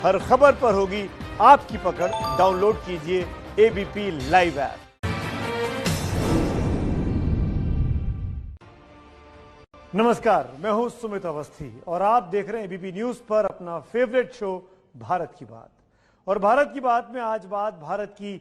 हर खबर पर होगी आपकी पकड़। डाउनलोड कीजिए एबीपी लाइव ऐप। नमस्कार, मैं हूं सुमित अवस्थी और आप देख रहे हैं एबीपी न्यूज पर अपना फेवरेट शो भारत की बात। और भारत की बात में आज बात भारत की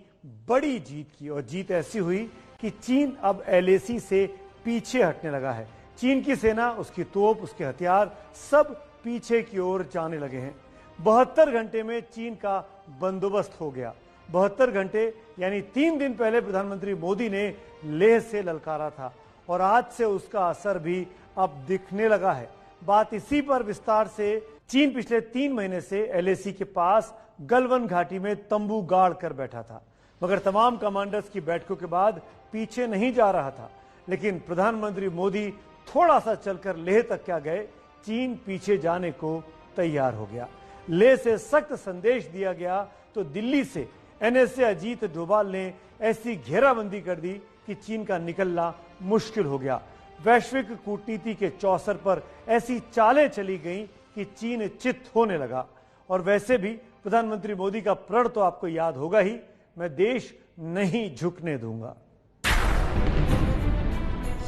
बड़ी जीत की, और जीत ऐसी हुई कि चीन अब एलएसी से पीछे हटने लगा है। चीन की सेना, उसकी तोप, उसके हथियार सब पीछे की ओर जाने लगे हैं। 72 घंटे में चीन का बंदोबस्त हो गया। 72 घंटे यानी 3 दिन पहले प्रधानमंत्री मोदी ने लेह से ललकारा था और आज से उसका असर भी अब दिखने लगा है। बात इसी पर विस्तार से। चीन पिछले 3 महीने से एलएसी के पास गलवान घाटी में तंबू गाड़ कर बैठा था, मगर तमाम कमांडर्स की बैठकों के बाद पीछे नहीं जा रहा था। लेकिन प्रधानमंत्री मोदी थोड़ा सा चलकर लेह तक क्या गए, चीन पीछे जाने को तैयार हो गया। लेह से सख्त संदेश दिया गया तो दिल्ली से एनएसए अजीत डोभाल ने ऐसी घेराबंदी कर दी कि चीन का निकलना मुश्किल हो गया। वैश्विक कूटनीति के चौसर पर ऐसी चालें चली गईं कि चीन चित होने लगा। और वैसे भी प्रधानमंत्री मोदी का प्रण तो आपको याद होगा ही, मैं देश नहीं झुकने दूंगा।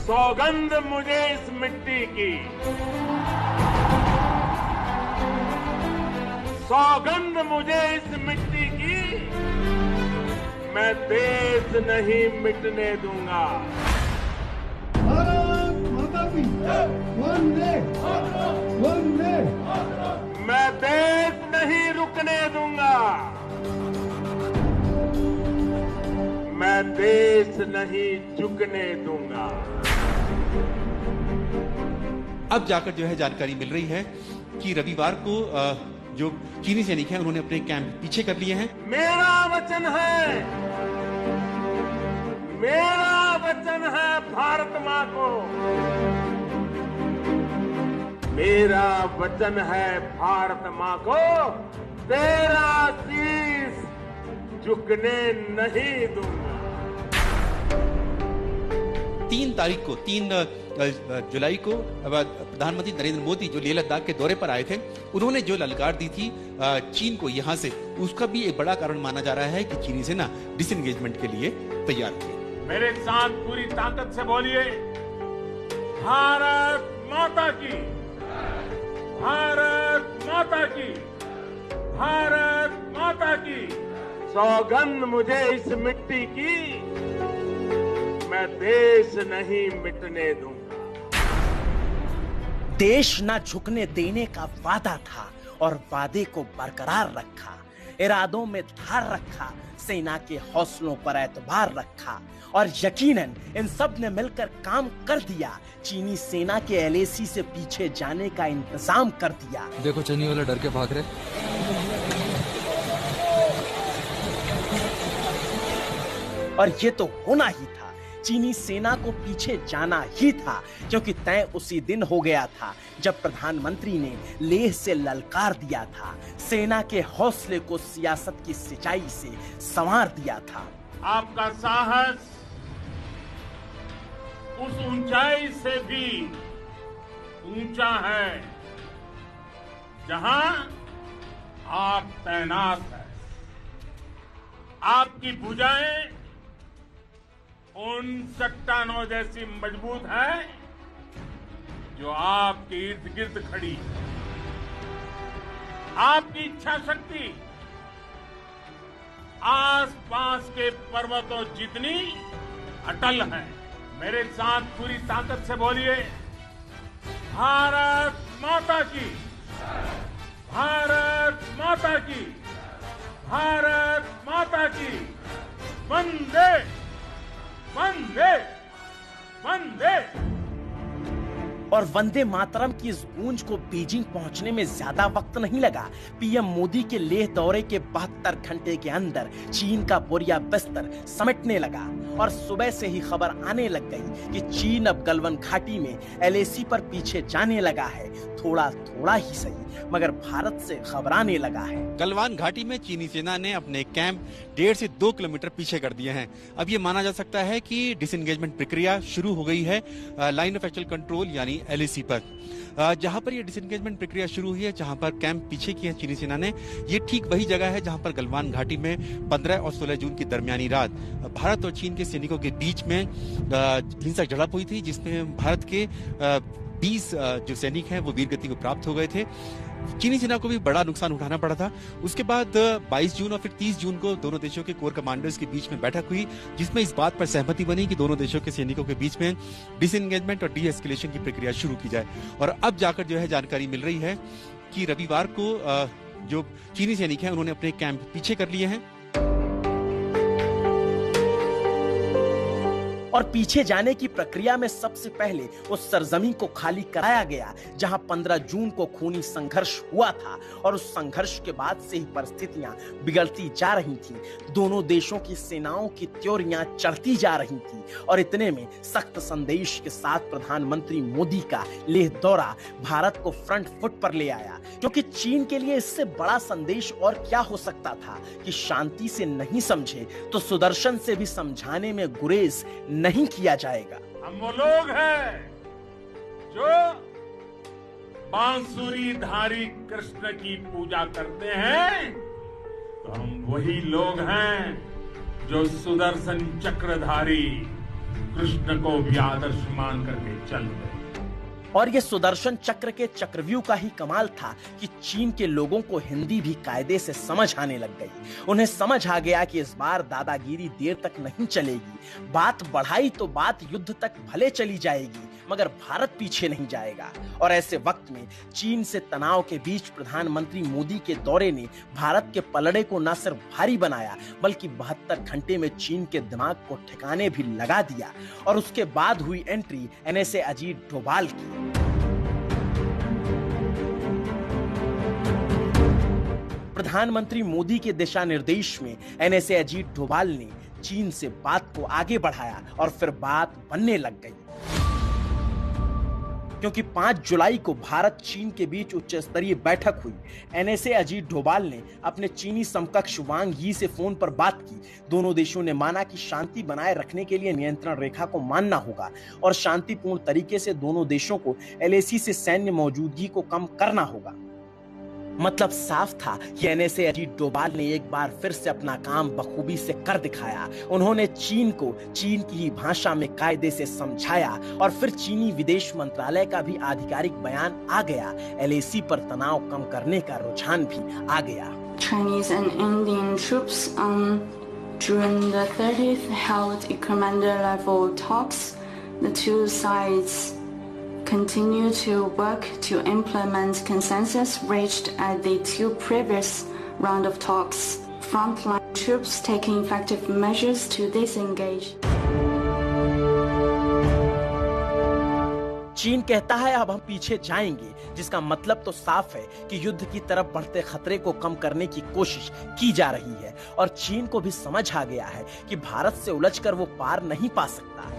सौगंध मुझे इस मिट्टी की, सौगंध मुझे इस मिट्टी की, मैं देश नहीं मिटने दूंगा। भारत माता की वंदे वंदे। मैं देश नहीं रुकने दूंगा। मैं देश नहीं झुकने दूंगा। अब जाकर जो है जानकारी मिल रही है कि रविवार को जो चीनी सैनिक हैं उन्होंने अपने कैंप पीछे कर लिए हैं। मेरा वचन है, मेरा वचन है भारत मां को, मेरा वचन है भारत मां को, तेरा शीश झुकने नहीं दूंगा। 3 तारीख को 3 जुलाई को प्रधानमंत्री नरेंद्र मोदी जो लेह लद्दाख के दौरे पर आए थे, उन्होंने जो ललकार दी थी चीन को यहां से, उसका भी एक बड़ा कारण माना जा रहा है कि चीनी सेना डिसएंगेजमेंट के लिए तैयार थी। मेरे साथ पूरी ताकत से बोलिए, भारत माता की, भारत माता की, भारत माता की। सौगंध मुझे इस मिट्टी की, मैं देश नहीं मिटने दूंगा। देश न झुकने देने का वादा था और वादे को बरकरार रखा। इरादों में धार रखा, सेना के हौसलों पर एतबार रखा और यकीनन इन सब ने मिलकर काम कर दिया। चीनी सेना के एलएसी से पीछे जाने का इंतजाम कर दिया। देखो चीनी वाले डर के भाग रहे। और ये तो होना ही था, चीनी सेना को पीछे जाना ही था, क्योंकि तय उसी दिन हो गया था जब प्रधानमंत्री ने लेह से ललकार दिया था। सेना के हौसले को सियासत की सिंचाई से संवार दिया था। आपका साहस उस ऊंचाई से भी ऊंचा है जहां आप तैनात हैं। आपकी भुजाएं उन चट्टानों जैसी मजबूत है जो आपके इर्द गिर्द खड़ी है। आपकी इच्छा शक्ति आसपास के पर्वतों जितनी अटल है। मेरे साथ पूरी ताकत से बोलिए, भारत माता की, भारत माता की, भारत माता की। वंदे वंदे वंदे। और वंदे मातरम की इस गूंज को बीजिंग पहुंचने में ज्यादा वक्त नहीं लगा। पीएम मोदी के लेह दौरे के 72 घंटे के अंदर चीन का बोरिया बिस्तर समेटने लगा और सुबह से ही खबर आने लग गई कि चीन अब गलवान घाटी में एलएसी पर पीछे जाने लगा है। थोड़ा थोड़ा ही सही, मगर भारत से घबराने लगा है। गलवान घाटी में चीनी सेना ने अपने कैंप 1.5 से 2 किलोमीटर पीछे कर दिए हैं। अब ये माना जा सकता है कि डिसएंगेजमेंट प्रक्रिया शुरू हो गई है। लाइन ऑफ एक्चुअल कंट्रोल यानी यानी LAC पर, जहां पर ये डिसएंगेजमेंट प्रक्रिया शुरू हुई है, जहां पर कैंप पीछे किए हैं चीनी सेना ने। ये ठीक वही जगह है जहां पर गलवान घाटी में 15 और 16 जून की दरमियानी रात भारत और चीन के सैनिकों के बीच में हिंसक झड़प हुई थी, जिसमें भारत के 20 जो सैनिक हैं वो वीरगति को प्राप्त हो गए थे। चीनी सेना को भी बड़ा नुकसान उठाना पड़ा था। उसके बाद 22 जून और फिर 30 जून को दोनों देशों के कोर कमांडर्स के बीच में बैठक हुई, जिसमें इस बात पर सहमति बनी कि दोनों देशों के सैनिकों के बीच में डिसएंगेजमेंट और डी-एस्केलेशन की प्रक्रिया शुरू की जाए। और अब जाकर जो है जानकारी मिल रही है कि रविवार को जो चीनी सैनिक हैं उन्होंने अपने कैंप पीछे कर लिए हैं। और पीछे जाने की प्रक्रिया में सबसे पहले उस सरजमीन को खाली कराया गया जहां 15 जून को खूनी संघर्ष हुआ था, और उस संघर्ष के बाद से ही परिस्थितियां बिगड़ती जा रही थीं। दोनों देशों की सेनाओं की त्योरियां चढ़ती जा रही थीं, और इतने में सख्त संदेश के साथ प्रधानमंत्री मोदी का लेह दौरा भारत को फ्रंट फुट पर ले आया, क्योंकि चीन के लिए इससे बड़ा संदेश और क्या हो सकता था कि शांति से नहीं समझे तो सुदर्शन से भी समझाने में गुरेज नहीं किया जाएगा। हम वो लोग हैं जो बांसुरी धारी कृष्ण की पूजा करते हैं, तो हम वही लोग हैं जो सुदर्शन चक्रधारी कृष्ण को भी आदर्श मान करके चल रहे। और ये सुदर्शन चक्र के चक्रव्यूह का ही कमाल था कि चीन के लोगों को हिंदी भी कायदे से समझ आने लग गई। उन्हें समझ आ गया कि इस बार दादागिरी देर तक नहीं चलेगी। बात बढ़ाई तो बात युद्ध तक भले चली जाएगी, मगर भारत पीछे नहीं जाएगा। और ऐसे वक्त में चीन से तनाव के बीच प्रधानमंत्री मोदी के दौरे ने भारत के पलड़े को न सिर्फ भारी बनाया, बल्कि 72 घंटे में चीन के दिमाग को ठिकाने भी लगा दिया। और उसके बाद हुई एंट्री NSA अजीत डोभाल की। प्रधानमंत्री मोदी के दिशा निर्देश में NSA अजीत डोभाल ने चीन से बात को आगे बढ़ाया, और फिर बात बनने लग गई, क्योंकि 5 जुलाई को भारत चीन के बीच उच्च स्तरीय बैठक हुई। NSA अजीत डोभाल ने अपने चीनी समकक्ष वांग यी से फोन पर बात की। दोनों देशों ने माना कि शांति बनाए रखने के लिए नियंत्रण रेखा को मानना होगा, और शांतिपूर्ण तरीके से दोनों देशों को LAC से सैन्य मौजूदगी को कम करना होगा। मतलब साफ था कि NSA अजीत डोभाल ने एक बार फिर से अपना काम बखूबी से कर दिखाया। उन्होंने चीन को चीन की ही भाषा में कायदे से समझाया, और फिर चीनी विदेश मंत्रालय का भी आधिकारिक बयान आ गया। LAC पर तनाव कम करने का रुझान भी आ गया। Chinese and Indian troops on June the 30th held commander level talks. The two sides continue to work to implement consensus reached at the 2 previous round of talks. Frontline troops taking effective measures to disengage. चीन कहता है अब हम पीछे जाएंगे, जिसका मतलब तो साफ है कि युद्ध की तरफ बढ़ते खतरे को कम करने की कोशिश की जा रही है। और चीन को भी समझ आ गया है कि भारत से उलझकर वो पार नहीं पा सकता।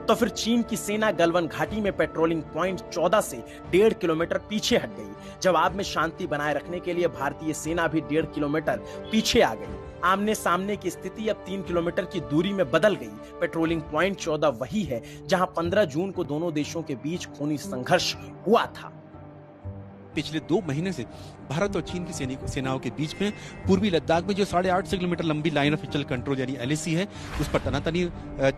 तो फिर चीन की सेना गलवान घाटी में पेट्रोलिंग पॉइंट 14 से 1.5 किलोमीटर पीछे हट गई। जवाब में शांति बनाए रखने के लिए भारतीय सेना भी 1.5 किलोमीटर पीछे आ गई। आमने सामने की स्थिति अब 3 किलोमीटर की दूरी में बदल गई। पेट्रोलिंग पॉइंट 14 वही है जहां 15 जून को दोनों देशों के बीच खूनी संघर्ष हुआ था। पिछले 2 महीने से भारत और चीन की सेनाओं के बीच में पूर्वी लद्दाख में जो 8.5 किलोमीटर लंबी लाइन ऑफ म्यूचुअल कंट्रोल यानी LAC है, उस पर तनातनी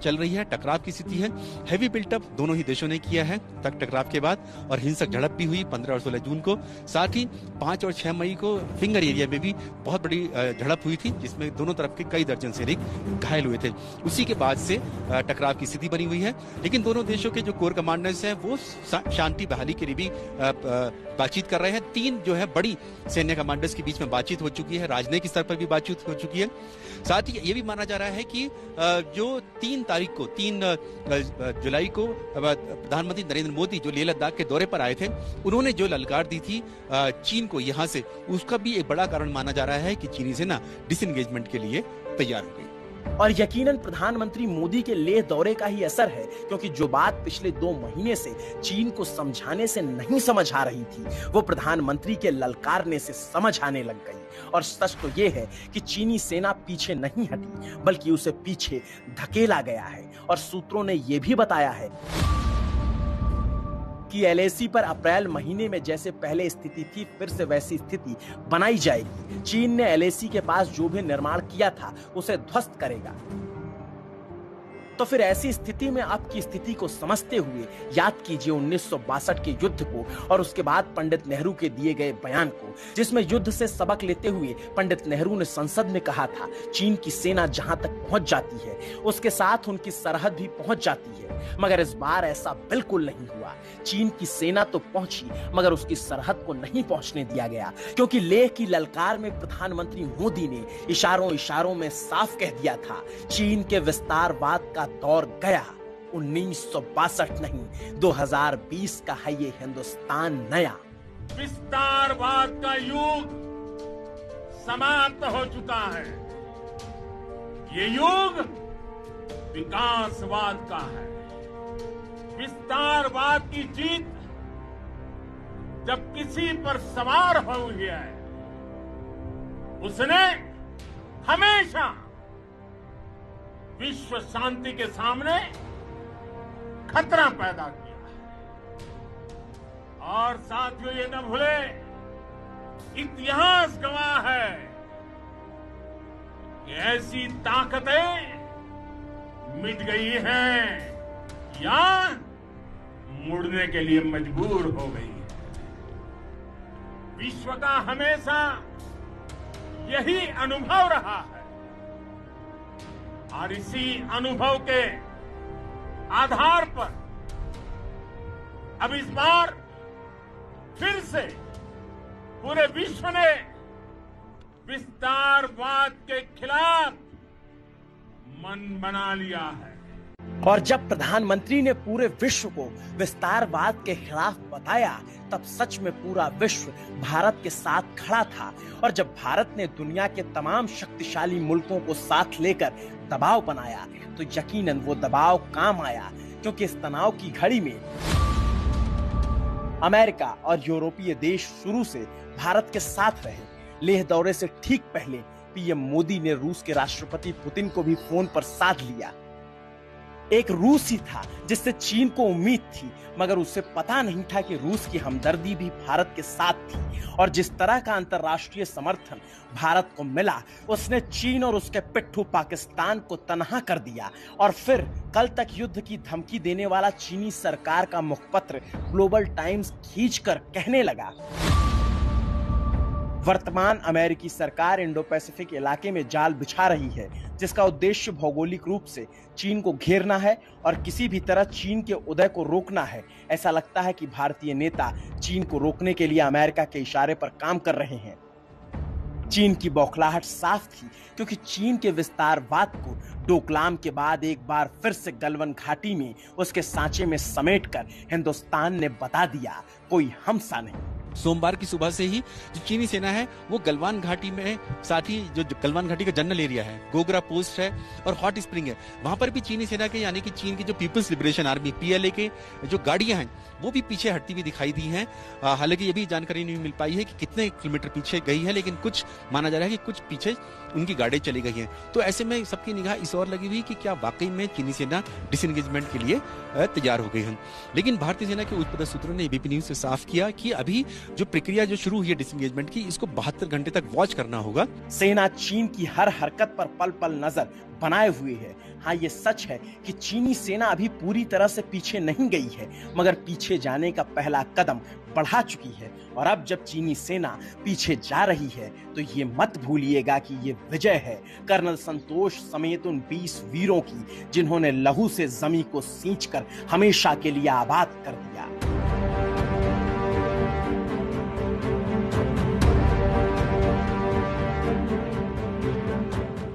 चल रही है। टकराव की स्थिति है। हैवी बिल्टअप दोनों ही देशों ने किया है टकराव के बाद, और हिंसक झड़प भी हुई 15 और 16 जून को। साथ ही 5 और 6 मई को फिंगर एरिया में भी बहुत बड़ी झड़प हुई थी, जिसमें दोनों तरफ के कई दर्जन सैनिक घायल हुए थे। उसी के बाद से टकराव की स्थिति बनी हुई है। लेकिन दोनों देशों के जो कोर कमांडर्स हैं वो शांति बहाली के लिए भी बातचीत कर रहे हैं। 3 जो है बड़ी सैन्य कमांडर्स के बीच में बातचीत हो चुकी है, राजनयिक स्तर पर भी बातचीत हो चुकी है। साथ ही ये भी माना जा रहा है कि जो 3 तारीख को 3 जुलाई को प्रधानमंत्री नरेंद्र मोदी जो लेह लद्दाख के दौरे पर आए थे, उन्होंने जो ललकार दी थी चीन को यहां से, उसका भी एक बड़ा कारण माना जा रहा है कि चीनी सेना डिसएंगेजमेंट के लिए तैयार हो गई। और यकीनन प्रधानमंत्री मोदी के लेह दौरे का ही असर है, क्योंकि जो बात पिछले 2 महीने से चीन को समझाने से नहीं समझ आ रही थी, वो प्रधानमंत्री के ललकारने से समझ आने लग गई। और सच तो ये है कि चीनी सेना पीछे नहीं हटी, बल्कि उसे पीछे धकेला गया है। और सूत्रों ने ये भी बताया है कि एलएसी पर अप्रैल महीने में जैसे पहले स्थिति थी फिर से वैसी स्थिति बनाई जाएगी। चीन ने एलएसी के पास जो भी निर्माण किया था उसे ध्वस्त करेगा। तो फिर ऐसी स्थिति में अब की स्थिति को समझते हुए याद कीजिए 1962 के युद्ध को और उसके बाद पंडित नेहरू के दिए गए बयान को, जिसमें युद्ध से सबक लेते हुए पंडित नेहरू ने संसद में कहा था, चीन की सेना जहां तक पहुंच जाती है उसके साथ उनकी सरहद भी पहुंच जाती है। मगर इस बार ऐसा बिल्कुल नहीं हुआ। चीन की सेना तो पहुंची मगर उसकी सरहद को नहीं पहुंचने दिया गया, क्योंकि लेह की ललकार में प्रधानमंत्री मोदी ने इशारों में साफ कह दिया था, चीन के विस्तारवाद का दौर गया। 1962 नहीं 2020 का है ये हिंदुस्तान नया। विस्तारवाद का युग समाप्त हो चुका है। ये युग विकासवाद का है। विस्तारवाद की जीत जब किसी पर सवार हो गया है, उसने हमेशा विश्व शांति के सामने खतरा पैदा किया। और साथियों, ये न भूले, इतिहास गवाह है कि ऐसी ताकतें मिट गई हैं या मुड़ने के लिए मजबूर हो गई है। विश्व का हमेशा यही अनुभव रहा है और इसी अनुभव के आधार पर अब इस बार फिर से पूरे विश्व ने विस्तारवाद के खिलाफ मन बना लिया है। और जब प्रधानमंत्री ने पूरे विश्व को विस्तारवाद के खिलाफ बताया, तब सच में पूरा विश्व भारत के साथ खड़ा था। और जब भारत ने दुनिया के तमाम शक्तिशाली मुल्कों को साथ लेकर दबाव बनाया, तो यकीनन वो दबाव काम आया, क्योंकि इस तनाव की घड़ी में अमेरिका और यूरोपीय देश शुरू से भारत के साथ रहे। लेह दौरे से ठीक पहले पीएम मोदी ने रूस के राष्ट्रपति पुतिन को भी फोन पर साध लिया। एक रूस ही था जिससे चीन को उम्मीद थी, मगर उसे पता नहीं था कि रूस की हमदर्दी भी भारत के साथ थी। और जिस तरह का अंतर्राष्ट्रीय समर्थन भारत को मिला, उसने चीन और उसके पिट्ठू पाकिस्तान को तनहा कर दिया। और फिर कल तक युद्ध की धमकी देने वाला चीनी सरकार का मुखपत्र ग्लोबल टाइम्स खींचकर कहने लगा, वर्तमान अमेरिकी सरकार इंडो पैसिफिक इलाके में जाल बिछा रही है, जिसका उद्देश्य भौगोलिक रूप से चीन को घेरना है और किसी भी तरह चीन के उदय को रोकना है। ऐसा लगता है कि भारतीय नेता चीन को रोकने के लिए अमेरिका के इशारे पर काम कर रहे हैं। चीन की बौखलाहट साफ थी, क्योंकि चीन के विस्तारवाद को डोकलाम के बाद एक बार फिर से गलवान घाटी में उसके सांचे में समेटकर हिंदुस्तान ने बता दिया, कोई हमसा नहीं। सोमवार की सुबह से ही जो चीनी सेना है वो गलवान घाटी में, साथ ही जो गलवान घाटी का जनरल एरिया है, गोगरा पोस्ट है और हॉट स्प्रिंग है, वहां पर भी चीनी सेना के यानी कि चीन की जो पीपल्स लिबरेशन आर्मी पीएलए के जो गाड़ियां हैं वो भी पीछे हटती हुई दिखाई दी हैं। हालांकि ये भी जानकारी नहीं मिल पाई है कि कितने किलोमीटर पीछे गई है, लेकिन कुछ माना जा रहा है कि कुछ पीछे उनकी गाड़ी चली गई हैं। तो ऐसे में सबकी निगाह इस ओर लगी हुई कि क्या वाकई में चीनी सेना डिसएंगेजमेंट के लिए तैयार हो गई है। लेकिन भारतीय सेना के उच्चपदस्थ सूत्रों ने एबीपी न्यूज से साफ किया कि अभी जो प्रक्रिया जो शुरू हुई है डिसएंगेजमेंट की, इसको 72 घंटे तक वॉच करना होगा। सेना चीन की हर हरकत पर पल पल नजर बनाए हुए है। हाँ, ये सच है कि चीनी सेना अभी पूरी तरह से पीछे नहीं गई है, मगर पीछे जाने का पहला कदम बढ़ा चुकी है। और अब जब चीनी सेना पीछे जा रही है, तो ये मत भूलिएगा कि ये विजय है कर्नल संतोष समेत उन 20 वीरों की, जिन्होंने लहू से जमीन को सींचकर हमेशा के लिए आबाद कर दिया।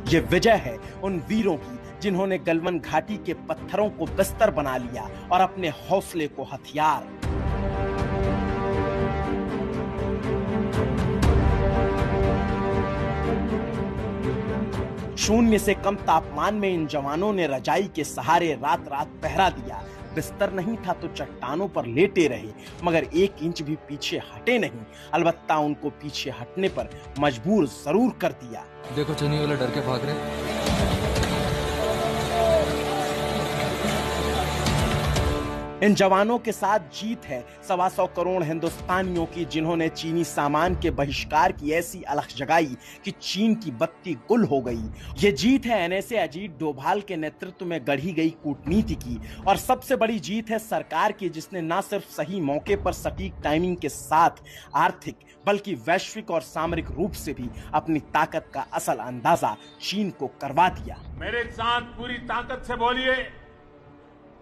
ये विजय है उन वीरों की, जिन्होंने गलवान घाटी के पत्थरों को बिस्तर बना लिया और अपने हौसले को हथियार। शून्य से कम तापमान में इन जवानों ने रजाई के सहारे रात रात पहरा दिया। बिस्तर नहीं था तो चट्टानों पर लेटे रहे, मगर 1 इंच भी पीछे हटे नहीं। अलबत्ता उनको पीछे हटने पर मजबूर जरूर कर दिया। देखो चीनी वाले डर के भाग रहे। इन जवानों के साथ जीत है 125 करोड़ हिंदुस्तानियों की, जिन्होंने चीनी सामान के बहिष्कार की ऐसी अलख जगाई कि चीन की बत्ती गुल हो गई। ये जीत है एनएसए अजीत डोभाल के नेतृत्व में गढ़ी गई कूटनीति की, और सबसे बड़ी जीत है सरकार की, जिसने न सिर्फ सही मौके पर सटीक टाइमिंग के साथ आर्थिक बल्कि वैश्विक और सामरिक रूप से भी अपनी ताकत का असल अंदाजा चीन को करवा दिया। मेरे साथ पूरी ताकत से बोलिए,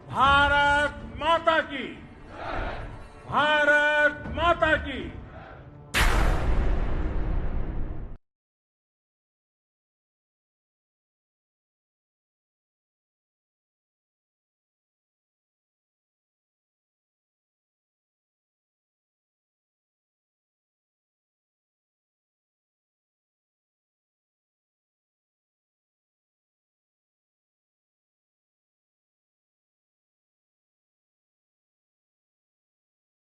भारत माता की, भारत माता की।